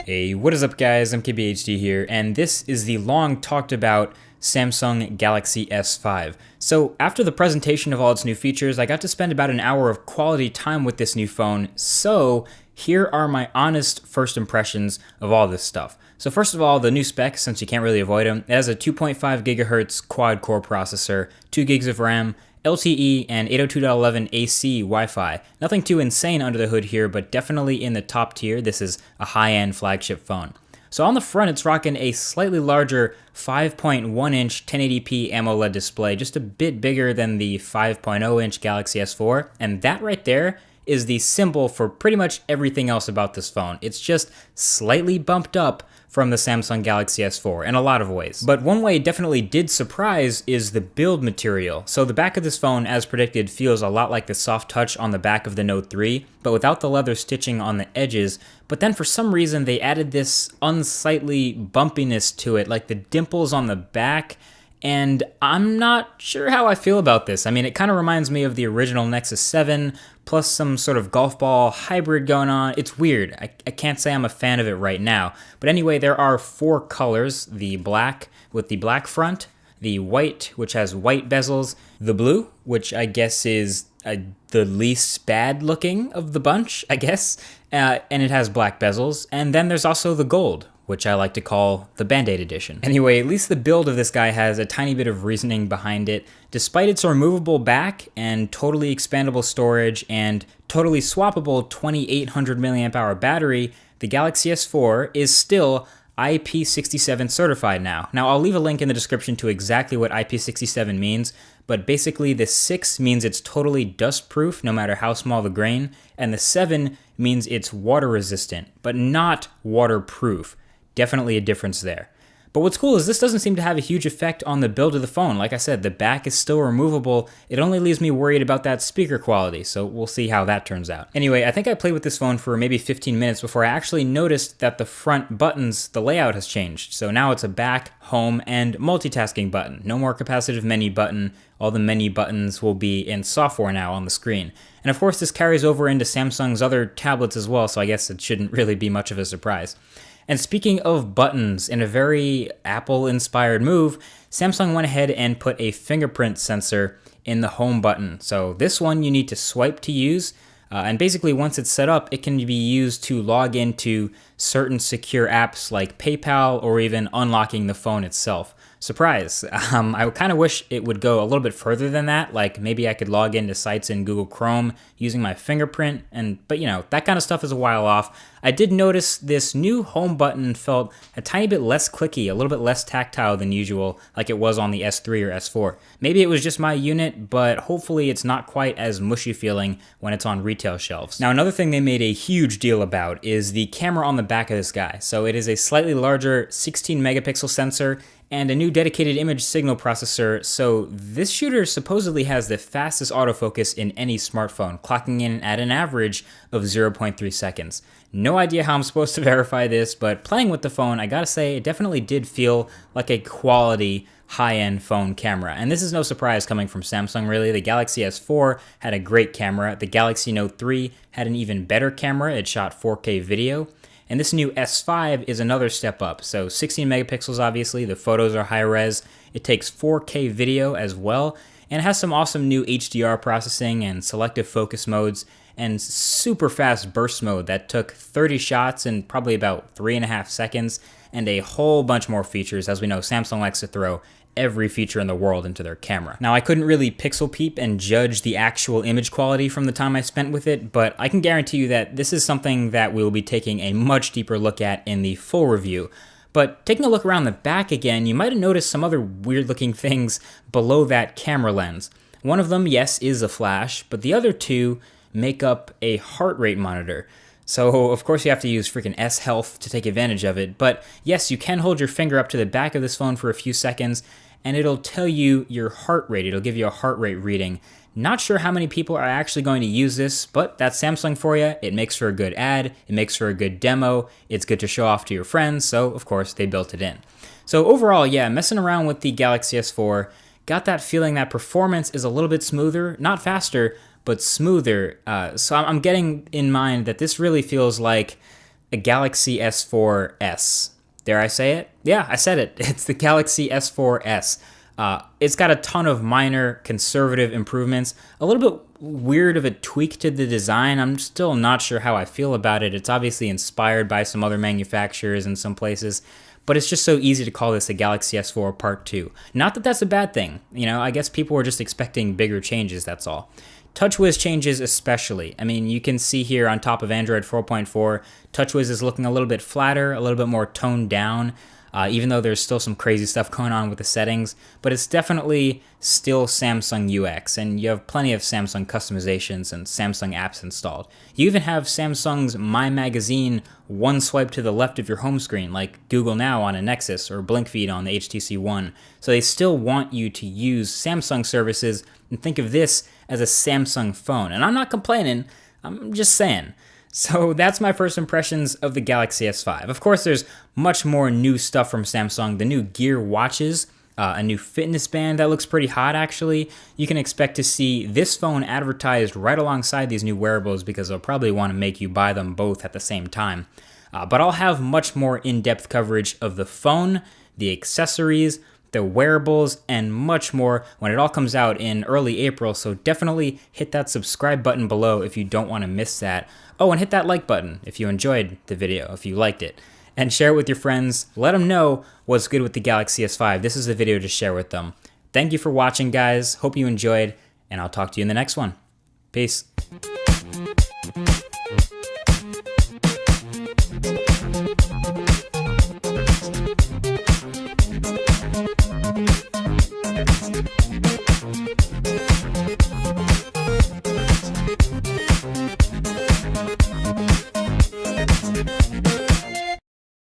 Hey, what is up guys, MKBHD here, and this is the long talked about Samsung Galaxy S5. So after the presentation of all its new features, I got to spend about an hour of quality time with this new phone, so here are my honest first impressions of all this stuff. So first of all, the new specs, since you can't really avoid them, it has a 2.5 gigahertz quad-core processor, 2 gigs of RAM, LTE, and 802.11 AC Wi-Fi. Nothing too insane under the hood here, but definitely in the top tier. This is a high-end flagship phone. So on the front, it's rocking a slightly larger 5.1-inch 1080p AMOLED display, just a bit bigger than the 5.0-inch Galaxy S4, and that right there is the symbol for pretty much everything else about this phone. It's just slightly bumped up from the Samsung Galaxy S4 in a lot of ways. But one way it definitely did surprise is the build material. So the back of this phone, as predicted, feels a lot like the soft touch on the back of the Note 3, but without the leather stitching on the edges. But then for some reason they added this unsightly bumpiness to it, like the dimples on the back. And I'm not sure how I feel about this. I mean, it kind of reminds me of the original Nexus 7, plus some sort of golf ball hybrid going on. It's weird. I can't say I'm a fan of it right now. But anyway, there are 4 colors: the black with the black front, the white, which has white bezels, the blue, which I guess is the least bad looking of the bunch, I guess, and it has black bezels, and then there's also the gold, which I like to call the Band-Aid edition. Anyway, at least the build of this guy has a tiny bit of reasoning behind it. Despite its removable back and totally expandable storage and totally swappable 2800 mAh battery, the Galaxy S4 is still IP67 certified now. Now, I'll leave a link in the description to exactly what IP67 means, but basically the 6 means it's totally dust-proof no matter how small the grain, and the 7 means it's water-resistant, but not waterproof. Definitely a difference there. But what's cool is this doesn't seem to have a huge effect on the build of the phone. Like I said, the back is still removable. It only leaves me worried about that speaker quality, so we'll see how that turns out. Anyway, I think I played with this phone for maybe 15 minutes before I actually noticed that the front buttons, the layout has changed. So now it's a back, home, and multitasking button. No more capacitive menu button. All the menu buttons will be in software now on the screen. And of course, this carries over into Samsung's other tablets as well, so I guess it shouldn't really be much of a surprise. And speaking of buttons, in a very Apple-inspired move, Samsung went ahead and put a fingerprint sensor in the home button. So this one you need to swipe to use, and basically once it's set up, it can be used to log into certain secure apps like PayPal or even unlocking the phone itself. Surprise. I kind of wish it would go a little bit further than that, like maybe I could log into sites in Google Chrome using my fingerprint, but you know, that kind of stuff is a while off. I did notice this new home button felt a tiny bit less clicky, a little bit less tactile than usual, like it was on the S3 or S4. Maybe it was just my unit, but hopefully it's not quite as mushy feeling when it's on retail shelves. Now, another thing they made a huge deal about is the camera on the back of this guy. So it is a slightly larger 16 megapixel sensor and a new dedicated image signal processor, so this shooter supposedly has the fastest autofocus in any smartphone, clocking in at an average of 0.3 seconds. No idea how I'm supposed to verify this, but playing with the phone, I gotta say, it definitely did feel like a quality high-end phone camera. And this is no surprise coming from Samsung, really. The Galaxy S4 had a great camera. The Galaxy Note 3 had an even better camera. It shot 4K video. And this new S5 is another step up. So 16 megapixels, obviously. The photos are high res. It takes 4K video as well. And it has some awesome new HDR processing and selective focus modes and super fast burst mode that took 30 shots in probably about 3.5 seconds, and a whole bunch more features. As we know, Samsung likes to throw every feature in the world into their camera. Now, I couldn't really pixel peep and judge the actual image quality from the time I spent with it, but I can guarantee you that this is something that we'll be taking a much deeper look at in the full review. But taking a look around the back again, you might have noticed some other weird looking things below that camera lens. One of them, yes, is a flash, but the other 2 make up a heart rate monitor. So, of course, you have to use freaking S-Health to take advantage of it. But yes, you can hold your finger up to the back of this phone for a few seconds, and it'll tell you your heart rate. It'll give you a heart rate reading. Not sure how many people are actually going to use this, but that's Samsung for you. It makes for a good ad. It makes for a good demo. It's good to show off to your friends, so of course they built it in. So overall, yeah, messing around with the Galaxy S4, got that feeling that performance is a little bit smoother, not faster, but smoother. So I'm getting in mind that this really feels like a Galaxy S4S. Dare I say it? Yeah, I said it. It's the Galaxy S4S. It's got a ton of minor conservative improvements, a little bit weird of a tweak to the design. I'm still not sure how I feel about it. It's obviously inspired by some other manufacturers in some places, but it's just so easy to call this a Galaxy S4 Part 2. Not that that's a bad thing. I guess people were just expecting bigger changes, that's all. TouchWiz changes especially. I mean, you can see here on top of Android 4.4, TouchWiz is looking a little bit flatter, a little bit more toned down, even though there's still some crazy stuff going on with the settings, but it's definitely still Samsung UX, and you have plenty of Samsung customizations and Samsung apps installed. You even have Samsung's My Magazine one swipe to the left of your home screen, like Google Now on a Nexus or BlinkFeed on the HTC One. So they still want you to use Samsung services and think of this as a Samsung phone. And I'm not complaining, I'm just saying. So that's my first impressions of the Galaxy S5. Of course, there's much more new stuff from Samsung. The new Gear watches, a new fitness band that looks pretty hot, actually. You can expect to see this phone advertised right alongside these new wearables because they'll probably want to make you buy them both at the same time. But I'll have much more in-depth coverage of the phone, the accessories, the wearables, and much more when it all comes out in early April, so definitely hit that subscribe button below if you don't want to miss that. Oh, and hit that like button if you enjoyed the video, if you liked it. And share it with your friends. Let them know what's good with the Galaxy S5. This is the video to share with them. Thank you for watching, guys. Hope you enjoyed, and I'll talk to you in the next one. Peace.